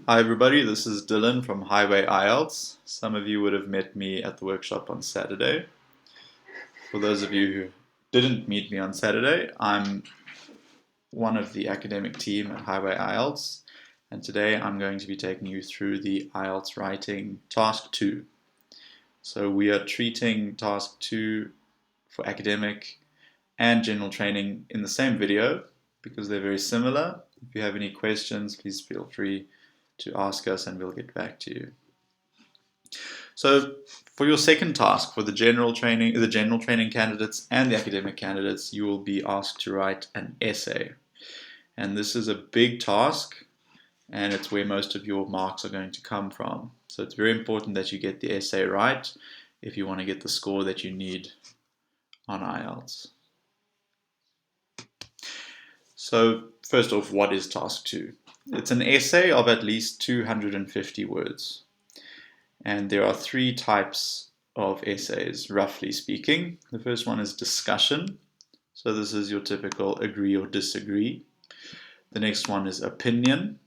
Hi everybody, this is Dylan from Highway IELTS. Some of you would have met me at the workshop on Saturday. For those of you who didn't meet me on Saturday, I'm one of the academic team at Highway IELTS, and today I'm going to be taking you through the IELTS Writing Task 2. So we are treating Task 2 for academic and general training in the same video because they're very similar. If you have any questions, please feel free to ask us and we'll get back to you. So for your second task, for the general training candidates and the academic candidates, you will be asked to write an essay. And this is a big task, and it's where most of your marks are going to come from. So it's very important that you get the essay right if you want to get the score that you need on IELTS. So first off, what is task 2? It's an essay of at least 250 words. And there are 3 types of essays, roughly speaking. The first one is discussion. So this is your typical agree or disagree. The next one is opinion.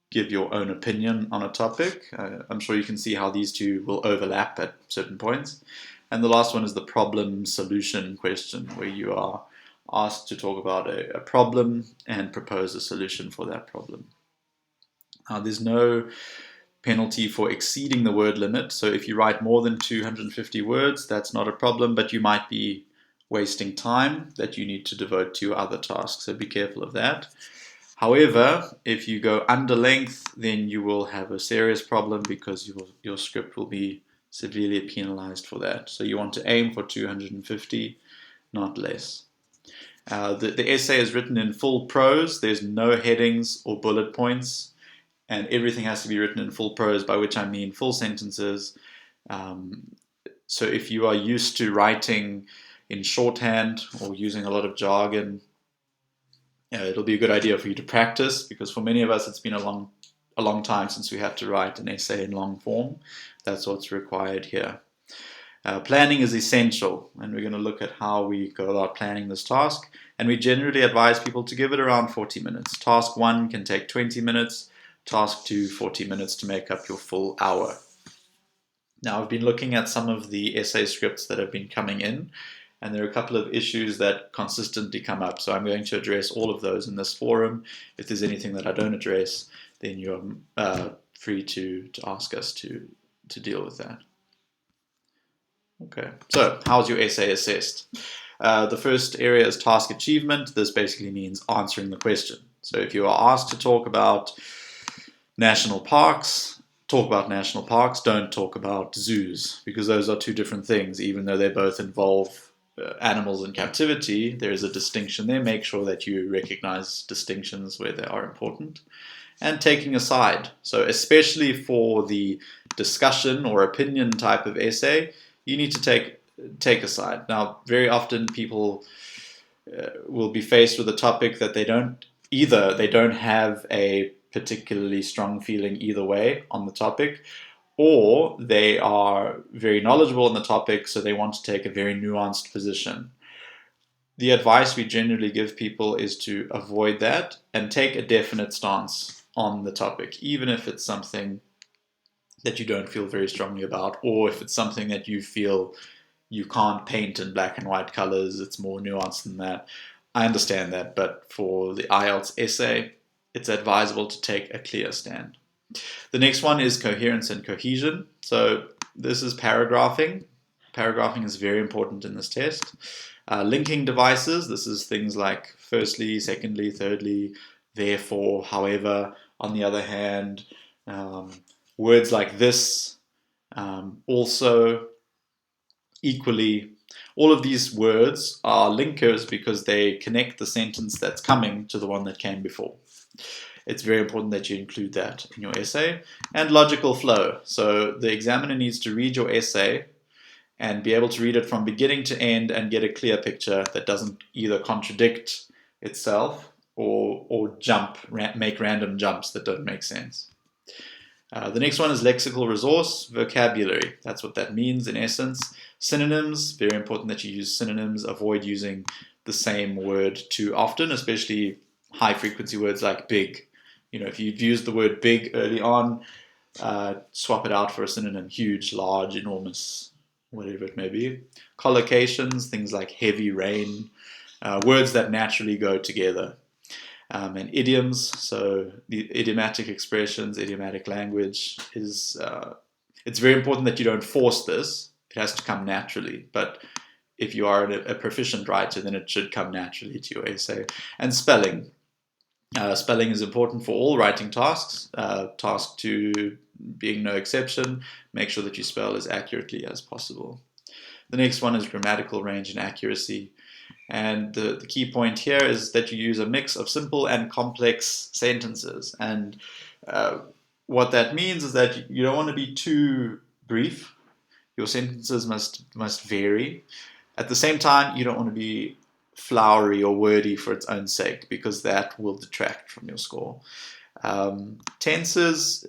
Give your own opinion on a topic. I'm sure you can see how these two will overlap at certain points. And the last one is the problem solution question, where you are asked to talk about a problem and propose a solution for that problem. Now, there's no penalty for exceeding the word limit. So if you write more than 250 words, that's not a problem, but you might be wasting time that you need to devote to your other tasks. So be careful of that. However, if you go under length, then you will have a serious problem because your script will be severely penalized for that. So you want to aim for 250, not less. The essay is written in full prose. There's no headings or bullet points. And everything has to be written in full prose, by which I mean full sentences. So if you are used to writing in shorthand or using a lot of jargon, it'll be a good idea for you to practice, because for many of us it's been a long time since we had to write an essay in long form. That's what's required here. Planning is essential, and we're going to look at how we go about planning this task. And we generally advise people to give it around 40 minutes. Task 1 can take 20 minutes. Task 2, 40 minutes to make up your full hour. Now, I've been looking at some of the essay scripts that have been coming in, and there are a couple of issues that consistently come up. So I'm going to address all of those in this forum. If there's anything that I don't address, then you're free to ask us to deal with that. Okay, so how's your essay assessed? The first area is task achievement. This basically means answering the question. So if you are asked to talk about national parks, talk about national parks, don't talk about zoos, because those are 2 different things. Even though they both involve animals in captivity, there is a distinction there. Make sure that you recognize distinctions where they are important. And taking a side. So especially for the discussion or opinion type of essay, you need to take a side. Now, very often people will be faced with a topic that they don't have a particularly strong feeling either way on the topic, or they are very knowledgeable on the topic, so they want to take a very nuanced position. The advice we generally give people is to avoid that and take a definite stance on the topic, even if it's something that you don't feel very strongly about, or if it's something that you feel you can't paint in black and white colors, it's more nuanced than that. I understand that, but for the IELTS essay, it's advisable to take a clear stand. The next one is coherence and cohesion. So this is paragraphing. Paragraphing is very important in this test. Linking devices, this is things like firstly, secondly, thirdly, therefore, however. On the other hand, words like this, also, equally. All of these words are linkers because they connect the sentence that's coming to the one that came before. It's very important that you include that in your essay. And logical flow. So the examiner needs to read your essay and be able to read it from beginning to end and get a clear picture that doesn't either contradict itself or make random jumps that don't make sense. The next one is lexical resource, vocabulary. That's what that means in essence. Synonyms, very important that you use synonyms. Avoid using the same word too often, especially high frequency words like big. if you've used the word big early on, swap it out for a synonym: huge, large, enormous, whatever it may be. Collocations, things like heavy rain, words that naturally go together. And idioms, so the idiomatic expressions, idiomatic language is, it's very important that you don't force this. It has to come naturally, but if you are a proficient writer, then it should come naturally to your essay. And spelling. Spelling is important for all writing tasks. Task 2 being no exception. Make sure that you spell as accurately as possible. The next one is grammatical range and accuracy. And the key point here is that you use a mix of simple and complex sentences. And what that means is that you don't want to be too brief. Your sentences must vary. At the same time, you don't want to be flowery or wordy for its own sake, because that will detract from your score. Tenses,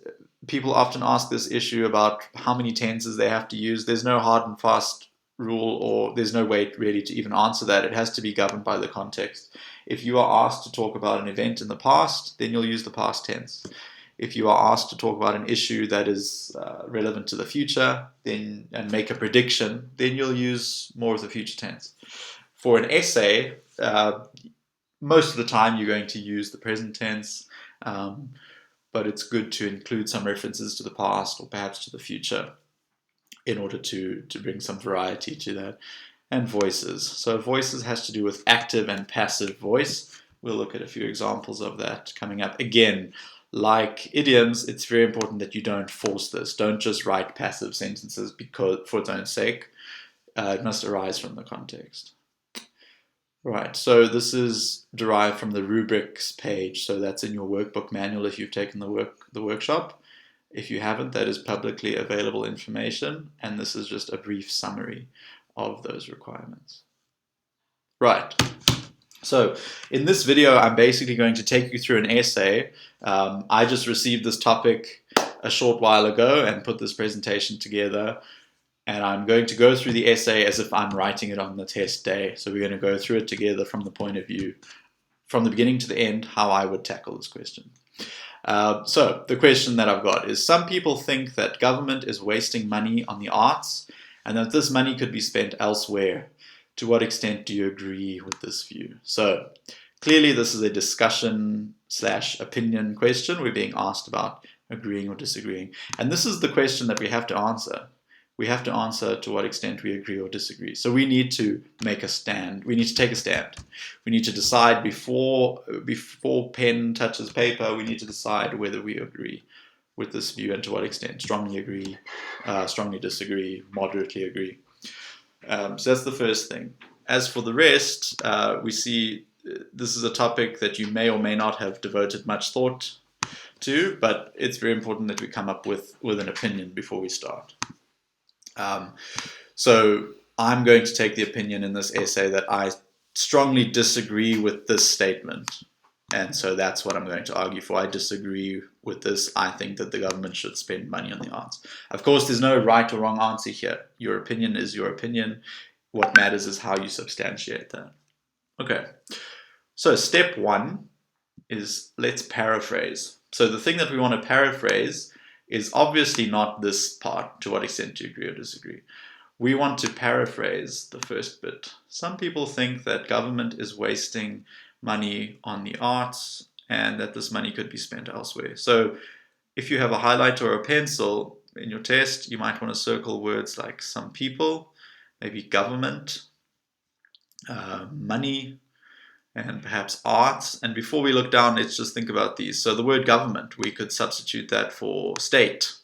people often ask this issue about how many tenses they have to use. There's no hard and fast rule, or there's no way really to even answer that. It has to be governed by the context. If you are asked to talk about an event in the past, then you'll use the past tense. If you are asked to talk about an issue that is relevant to the future, then and make a prediction, then you'll use more of the future tense. For an essay, most of the time you're going to use the present tense, but it's good to include some references to the past or perhaps to the future in order to bring some variety to that. And voices. So voices has to do with active and passive voice. We'll look at a few examples of that coming up. Again, like idioms, it's very important that you don't force this. Don't just write passive sentences for its own sake. It must arise from the context. Right, so this is derived from the rubrics page. So that's in your workbook manual if you've taken the workshop. If you haven't, that is publicly available information, and this is just a brief summary of those requirements. Right, so in this video, I'm basically going to take you through an essay. I just received this topic a short while ago and put this presentation together, and I'm going to go through the essay as if I'm writing it on the test day. So we're going to go through it together from the point of view, from the beginning to the end, how I would tackle this question. So the question that I've got is, some people think that government is wasting money on the arts and that this money could be spent elsewhere. To what extent do you agree with this view? So clearly this is a discussion/opinion question. We're being asked about agreeing or disagreeing. And this is the question that we have to answer. We have to answer to what extent we agree or disagree. So we need to make a stand. We need to take a stand. We need to decide before pen touches paper, we need to decide whether we agree with this view and to what extent. Strongly agree, strongly disagree, moderately agree. So that's the first thing. As for the rest, we see this is a topic that you may or may not have devoted much thought to, but it's very important that we come up with an opinion before we start. So I'm going to take the opinion in this essay that I strongly disagree with this statement. And so that's what I'm going to argue for. I disagree with this. I think that the government should spend money on the arts. Of course, there's no right or wrong answer here. Your opinion is your opinion. What matters is how you substantiate that. Okay, so step 1 is let's paraphrase. So the thing that we want to paraphrase is obviously not this part, to what extent do you agree or disagree. We want to paraphrase the first bit. Some people think that government is wasting money on the arts and that this money could be spent elsewhere. So if you have a highlighter or a pencil in your test, you might want to circle words like some people, maybe government, money, and perhaps arts. And before we look down, let's just think about these. So the word government, we could substitute that for state.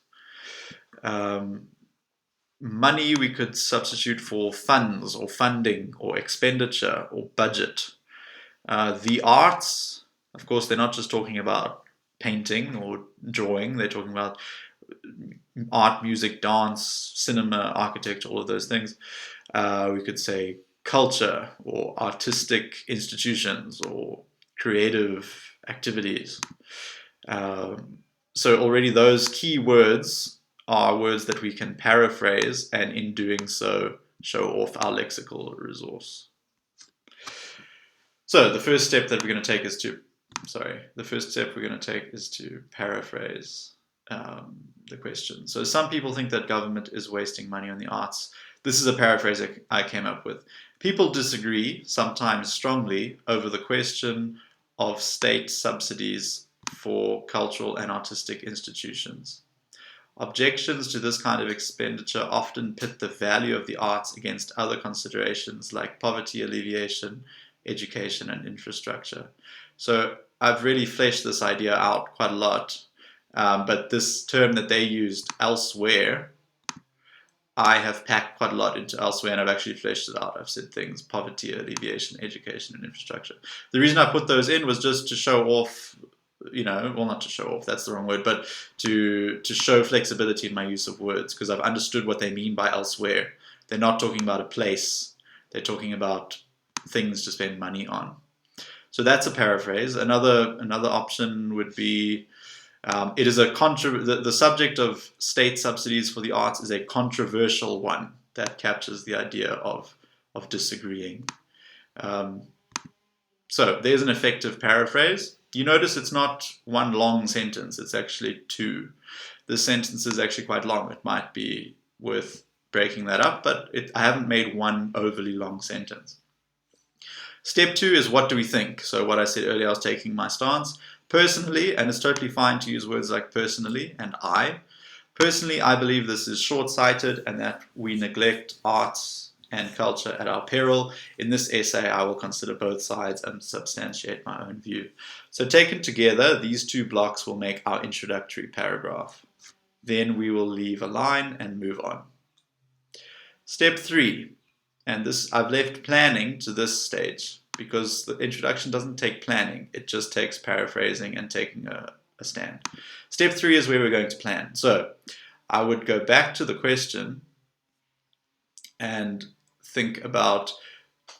Money, we could substitute for funds or funding or expenditure or budget. The arts, of course, they're not just talking about painting or drawing. They're talking about art, music, dance, cinema, architecture, all of those things. We could say culture or artistic institutions or creative activities. So already those key words are words that we can paraphrase, and in doing so show off our lexical resource. So the first step that we're going to take is to the first step we're going to take is to paraphrase the question. So some people think that government is wasting money on the arts. This is a paraphrase I came up with. People disagree, sometimes strongly, over the question of state subsidies for cultural and artistic institutions. Objections to this kind of expenditure often pit the value of the arts against other considerations like poverty alleviation, education, and infrastructure. So I've really fleshed this idea out quite a lot, but this term that they used, elsewhere, I have packed quite a lot into elsewhere, and I've actually fleshed it out. I've said things: poverty alleviation, education, and infrastructure. The reason I put those in was just to show off, well, not to show off, that's the wrong word, but to show flexibility in my use of words, because I've understood what they mean by elsewhere. They're not talking about a place, they're talking about things to spend money on. So that's a paraphrase. Another option would be, it is the subject of state subsidies for the arts is a controversial one that captures the idea of disagreeing. So there's an effective paraphrase. You notice it's not one long sentence, it's actually two. This sentence is actually quite long. It might be worth breaking that up, but I haven't made one overly long sentence. Step 2 is what do we think? So what I said earlier, I was taking my stance. Personally, and it's totally fine to use words like personally and I. Personally, I believe this is short-sighted and that we neglect arts and culture at our peril. In this essay, I will consider both sides and substantiate my own view. So taken together, these two blocks will make our introductory paragraph. Then we will leave a line and move on. Step 3, and this I've left planning to this stage because the introduction doesn't take planning, it just takes paraphrasing and taking a stand. Step 3 is where we're going to plan. So I would go back to the question and think about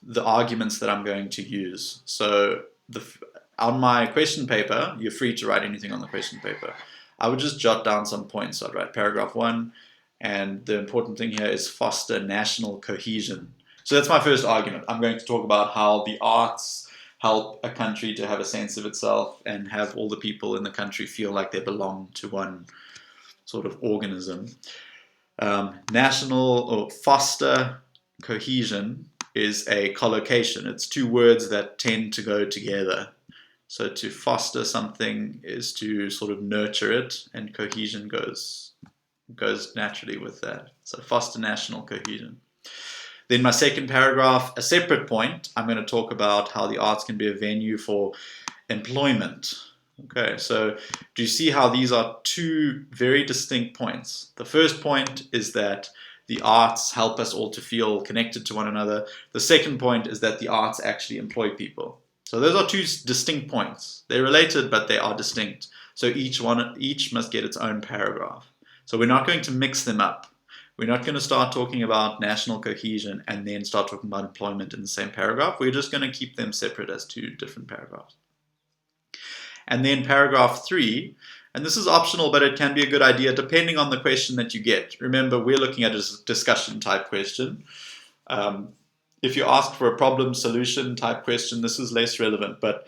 the arguments that I'm going to use. So on my question paper, you're free to write anything on the question paper. I would just jot down some points. So I'd write paragraph 1, and the important thing here is foster national cohesion. So that's my first argument. I'm going to talk about how the arts help a country to have a sense of itself and have all the people in the country feel like they belong to one sort of organism. National or foster cohesion is a collocation. It's two words that tend to go together. So to foster something is to sort of nurture it, and cohesion goes naturally with that. So foster national cohesion. Then my second paragraph, a separate point, I'm going to talk about how the arts can be a venue for employment. Okay, so do you see how these are two very distinct points? The first point is that the arts help us all to feel connected to one another. The second point is that the arts actually employ people. So those are two distinct points. They're related, but they are distinct. So each must get its own paragraph. So we're not going to mix them up. We're not going to start talking about national cohesion and then start talking about employment in the same paragraph. We're just going to keep them separate as two different paragraphs. And then paragraph 3, and this is optional, but it can be a good idea depending on the question that you get. Remember, we're looking at a discussion type question. If you ask for a problem solution type question, this is less relevant. But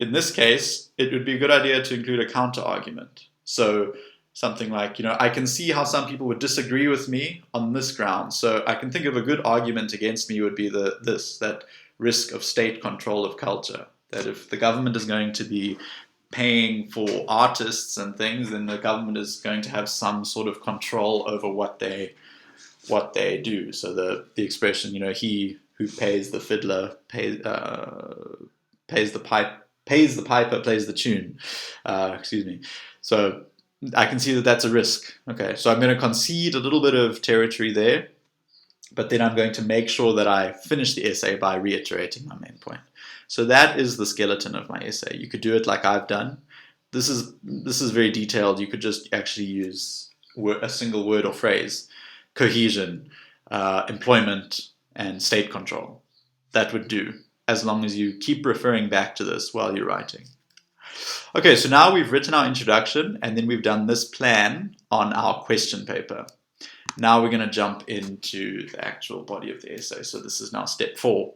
in this case, it would be a good idea to include a counter argument. So something like, I can see how some people would disagree with me on this ground. So I can think of a good argument against me would be that risk of state control of culture. That if the government is going to be paying for artists and things, then the government is going to have some sort of control over what they do. So the expression, he who pays the fiddler pays the piper plays the tune. So I can see that that's a risk. Okay, so I'm going to concede a little bit of territory there, but then I'm going to make sure that I finish the essay by reiterating my main point. So that is the skeleton of my essay. You could do it like I've done. This is very detailed. You could just actually use a single word or phrase: cohesion, employment, and state control. That would do, as long as you keep referring back to this while you're writing. Okay, so now we've written our introduction, and then we've done this plan on our question paper. Now we're going to jump into the actual body of the essay. So this is now step 4,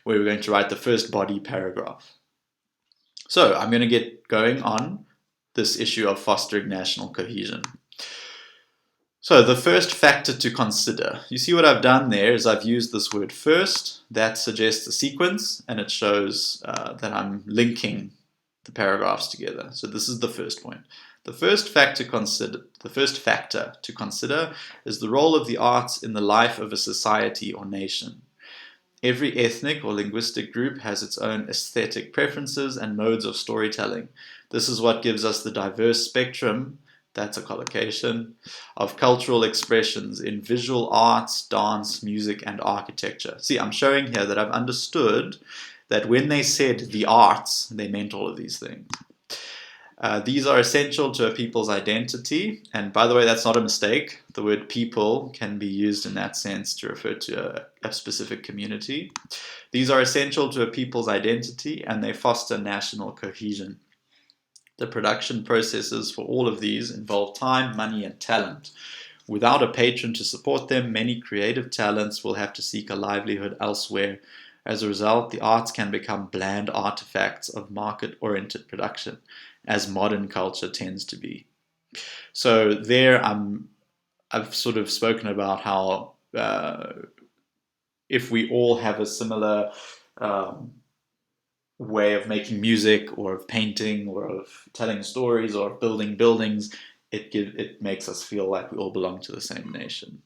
where we're going to write the first body paragraph. So I'm going to get going on this issue of fostering national cohesion. So the first factor to consider, you see what I've done there is I've used this word first. That suggests a sequence, and it shows that I'm linking the paragraphs together. So this is the first point. The first factor to consider is the role of the arts in the life of a society or nation. Every ethnic or linguistic group has its own aesthetic preferences and modes of storytelling. This is what gives us the diverse spectrum, that's a collocation, of cultural expressions in visual arts, dance, music, and architecture. See, I'm showing here that I've understood that when they said the arts, they meant all of these things. These are essential to a people's identity, and by the way, that's not a mistake. The word people can be used in that sense to refer to a specific community. These are essential to a people's identity, and they foster national cohesion. The production processes for all of these involve time, money, and talent. Without a patron to support them, many creative talents will have to seek a livelihood elsewhere. As a result, the arts can become bland artifacts of market-oriented production, as modern culture tends to be. So there I've sort of spoken about how if we all have a similar way of making music or of painting or of telling stories or of building buildings, it makes us feel like we all belong to the same nation.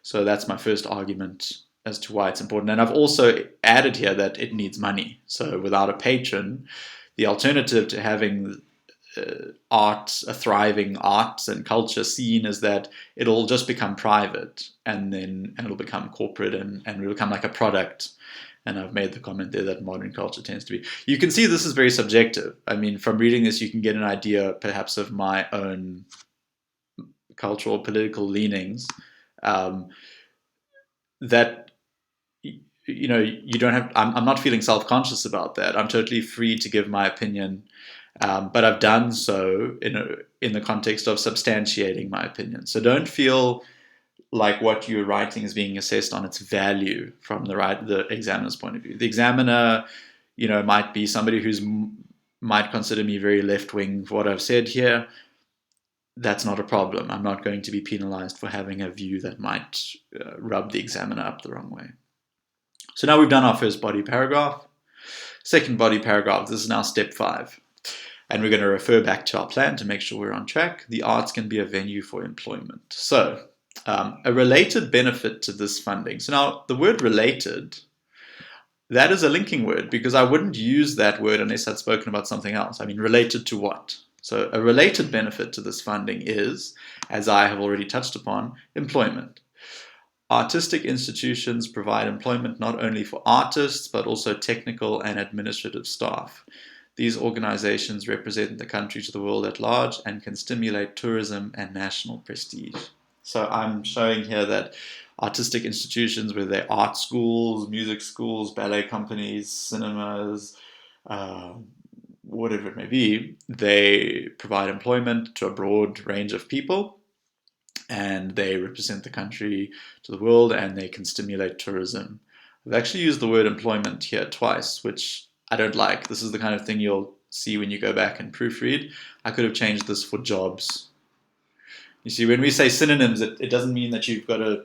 So that's my first argument as to why it's important. And I've also added here that it needs money. So without a patron, the alternative to having a thriving arts and culture scene is that it'll just become private and it'll become corporate and it'll become like a product. And I've made the comment there that modern culture tends to be. You can see this is very subjective. I mean, from reading this, you can get an idea perhaps of my own cultural, political leanings. That you don't have. I'm not feeling self-conscious about that. I'm totally free to give my opinion, but I've done so in the context of substantiating my opinion. So don't feel like what you're writing is being assessed on its value from the examiner's point of view. The examiner, might be somebody might consider me very left-wing for what I've said here. That's not a problem. I'm not going to be penalized for having a view that might rub the examiner up the wrong way. So now we've done our first body paragraph. Second body paragraph, this is now step 5. And we're going to refer back to our plan to make sure we're on track. The arts can be a venue for employment. So a related benefit to this funding. So now the word related, that is a linking word because I wouldn't use that word unless I'd spoken about something else. I mean, related to what? So a related benefit to this funding is, as I have already touched upon, employment. Artistic institutions provide employment not only for artists, but also technical and administrative staff. These organizations represent the country to the world at large and can stimulate tourism and national prestige. So I'm showing here that artistic institutions, whether they're art schools, music schools, ballet companies, cinemas, whatever it may be, they provide employment to a broad range of people, and they represent the country to the world, and they can stimulate tourism. I've actually used the word employment here twice, which I don't like. This is the kind of thing you'll see when you go back and proofread. I could have changed this for jobs. You see, when we say synonyms, it doesn't mean that you've got to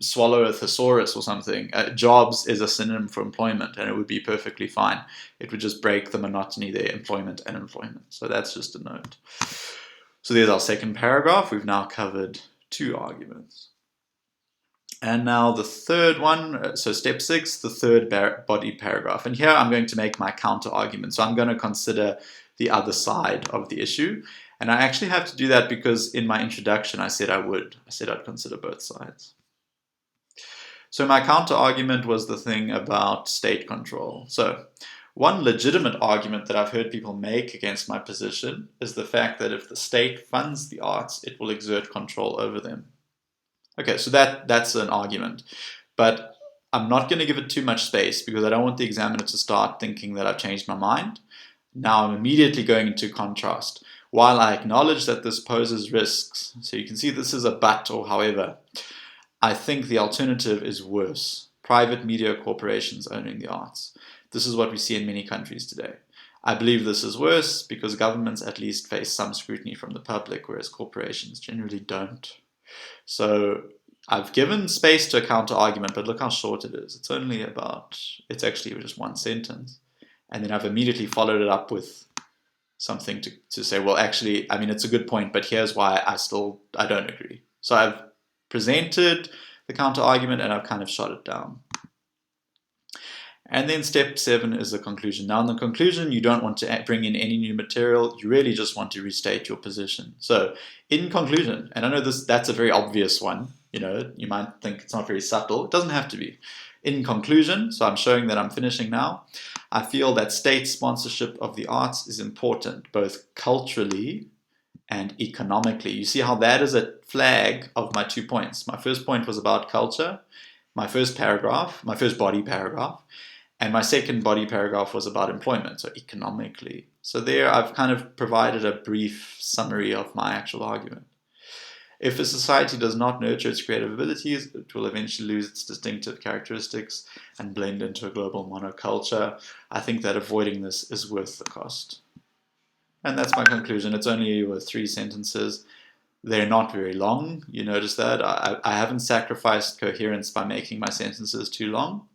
swallow a thesaurus or something. Jobs is a synonym for employment, and it would be perfectly fine. It would just break the monotony there, employment and employment. So that's just a note. So there's our second paragraph. We've now covered 2 arguments. And now the third one, so step 6, the third body paragraph. And here I'm going to make my counter argument. So I'm going to consider the other side of the issue. And I actually have to do that because in my introduction I said I would. I said I'd consider both sides. So my counter argument was the thing about state control. So one legitimate argument that I've heard people make against my position is the fact that if the state funds the arts, it will exert control over them. Okay, so that's an argument. But I'm not going to give it too much space because I don't want the examiner to start thinking that I've changed my mind. Now I'm immediately going into contrast. While I acknowledge that this poses risks, so you can see this is a but or however, I think the alternative is worse. Private media corporations owning the arts. This is what we see in many countries today. I believe this is worse because governments at least face some scrutiny from the public, whereas corporations generally don't. So I've given space to a counter argument, but look how short it is. It's actually just one sentence. And then I've immediately followed it up with something to say, well, actually, I mean, it's a good point, but here's why I don't agree. So I've presented the counter argument and I've kind of shot it down. And then step 7 is the conclusion. Now in the conclusion, you don't want to bring in any new material. You really just want to restate your position. So in conclusion, and I know that's a very obvious one, you might think it's not very subtle. It doesn't have to be. In conclusion, so I'm showing that I'm finishing now, I feel that state sponsorship of the arts is important, both culturally and economically. You see how that is a flag of my 2 points. My first point was about culture, my first body paragraph, and my second body paragraph was about employment, so economically. So there I've kind of provided a brief summary of my actual argument. If a society does not nurture its creative abilities, it will eventually lose its distinctive characteristics and blend into a global monoculture. I think that avoiding this is worth the cost. And that's my conclusion. It's only 3 sentences. They're not very long. You notice that. I haven't sacrificed coherence by making my sentences too long.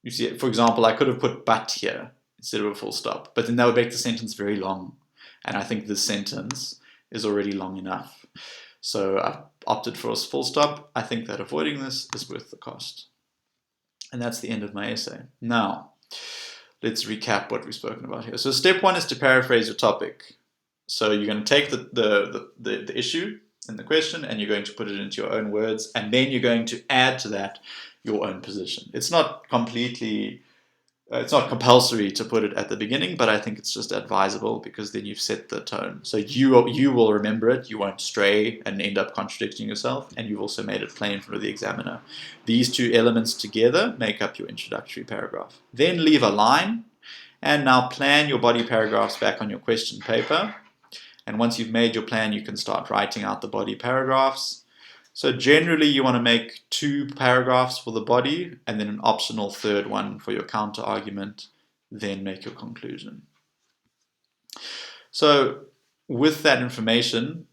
You see, for example, I could have put but here instead of a full stop, but then that would make the sentence very long. And I think this sentence is already long enough. So I've opted for a full stop. I think that avoiding this is worth the cost. And that's the end of my essay. Now, let's recap what we've spoken about here. So step 1 is to paraphrase your topic. So you're going to take the issue in the question and you're going to put it into your own words, and then you're going to add to that your own position. It's not compulsory to put it at the beginning, but I think it's just advisable because then you've set the tone. So you will remember it, you won't stray and end up contradicting yourself, and you've also made it plain for the examiner. These 2 elements together make up your introductory paragraph. Then leave a line, and now plan your body paragraphs back on your question paper. And once you've made your plan, you can start writing out the body paragraphs. So generally you want to make 2 paragraphs for the body and then an optional 3rd one for your counter argument, then make your conclusion. So with that information,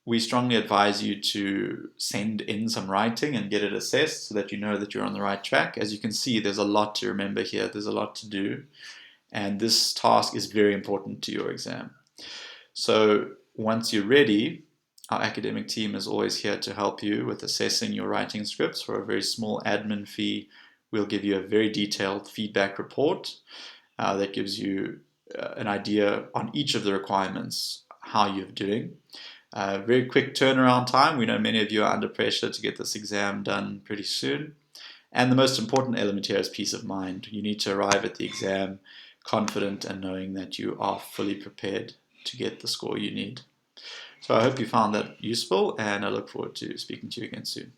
we strongly advise you to send in some writing and get it assessed so that you know that you're on the right track. As you can see, there's a lot to remember here. There's a lot to do. And this task is very important to your exam. So once you're ready, our academic team is always here to help you with assessing your writing scripts. For a very small admin fee, we'll give you a very detailed feedback report that gives you an idea on each of the requirements, how you're doing. Very quick turnaround time. We know many of you are under pressure to get this exam done pretty soon. And the most important element here is peace of mind. You need to arrive at the exam confident and knowing that you are fully prepared to get the score you need. So I hope you found that useful, and I look forward to speaking to you again soon.